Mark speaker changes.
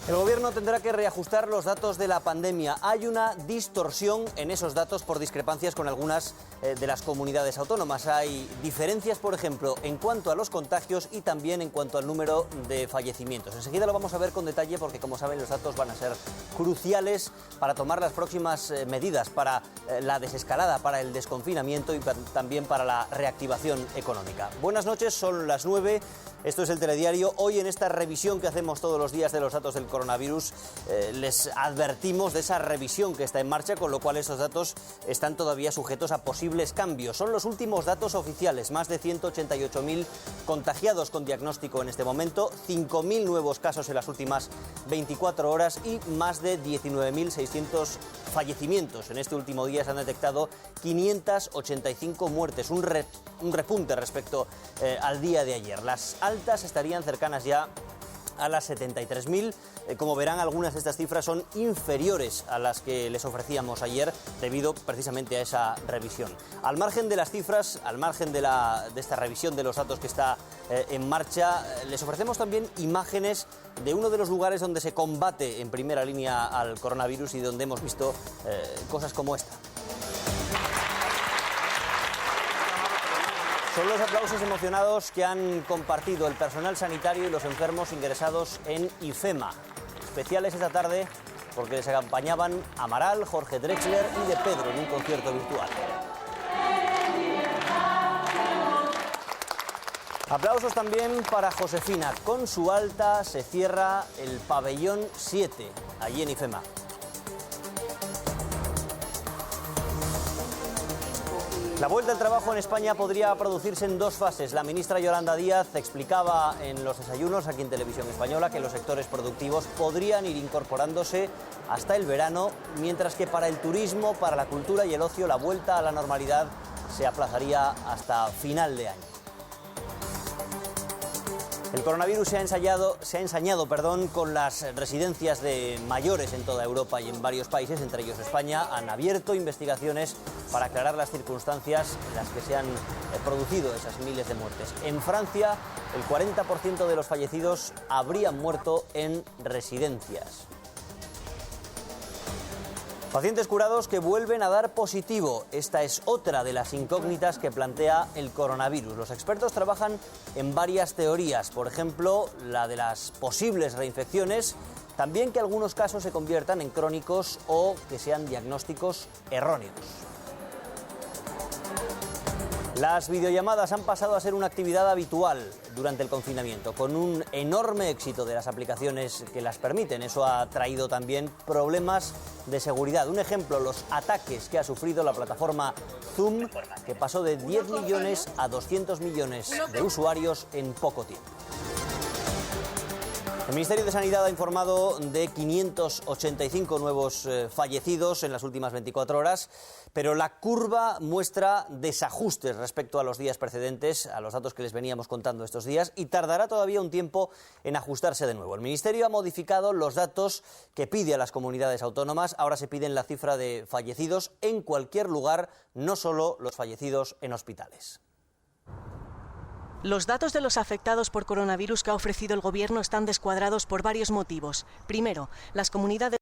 Speaker 1: El Gobierno tendrá que reajustar los datos de la pandemia. Hay una distorsión en esos datos por discrepancias con algunas de las comunidades autónomas. Hay diferencias, por ejemplo, en cuanto a los contagios y también en cuanto al número de fallecimientos. Enseguida lo vamos a ver con detalle porque, como saben, los datos van a ser cruciales para tomar las próximas medidas, para la desescalada, para el desconfinamiento y también para la reactivación económica. Buenas noches, son las 9. Esto es el Telediario. Hoy, en esta revisión que hacemos todos los días de los datos del coronavirus, les advertimos de esa revisión que está en marcha, con lo cual esos datos están todavía sujetos a posibles cambios. Son los últimos datos oficiales: más de 188.000 contagiados con diagnóstico en este momento, 5.000 nuevos casos en las últimas 24 horas y más de 19.600 fallecimientos. En este último día se han detectado 585 muertes, un repunte respecto al día de ayer. Las altas estarían cercanas ya a las 73.000. Como verán, algunas de estas cifras son inferiores a las que les ofrecíamos ayer, debido precisamente a esa revisión. Al margen de las cifras, al margen de esta revisión de los datos que está en marcha, les ofrecemos también imágenes de uno de los lugares donde se combate en primera línea al coronavirus y donde hemos visto cosas como esta. Son los aplausos emocionados que han compartido el personal sanitario y los enfermos ingresados en IFEMA. Especiales esta tarde porque les acompañaban Amaral, Jorge Drexler y De Pedro en un concierto virtual. Aplausos también para Josefina. Con su alta se cierra el pabellón 7, allí en IFEMA. La vuelta al trabajo en España podría producirse en dos fases. La ministra Yolanda Díaz explicaba en los desayunos aquí en Televisión Española que los sectores productivos podrían ir incorporándose hasta el verano, mientras que para el turismo, para la cultura y el ocio, la vuelta a la normalidad se aplazaría hasta final de año. El coronavirus se ha ensañado con las residencias de mayores en toda Europa y en varios países, entre ellos España. Han abierto investigaciones para aclarar las circunstancias en las que se han producido esas miles de muertes. En Francia, el 40% de los fallecidos habrían muerto en residencias. Pacientes curados que vuelven a dar positivo. Esta es otra de las incógnitas que plantea el coronavirus. Los expertos trabajan en varias teorías, por ejemplo, la de las posibles reinfecciones, también que algunos casos se conviertan en crónicos o que sean diagnósticos erróneos. Las videollamadas han pasado a ser una actividad habitual durante el confinamiento, con un enorme éxito de las aplicaciones que las permiten. Eso ha traído también problemas de seguridad. Un ejemplo, los ataques que ha sufrido la plataforma Zoom, que pasó de 10 millones a 200 millones de usuarios en poco tiempo. El Ministerio de Sanidad ha informado de 585 nuevos fallecidos en las últimas 24 horas, pero la curva muestra desajustes respecto a los días precedentes, a los datos que les veníamos contando estos días, y tardará todavía un tiempo en ajustarse de nuevo. El Ministerio ha modificado los datos que pide a las comunidades autónomas. Ahora se piden la cifra de fallecidos en cualquier lugar, no solo los fallecidos en hospitales.
Speaker 2: Los datos de los afectados por coronavirus que ha ofrecido el Gobierno están descuadrados por varios motivos. Primero, las comunidades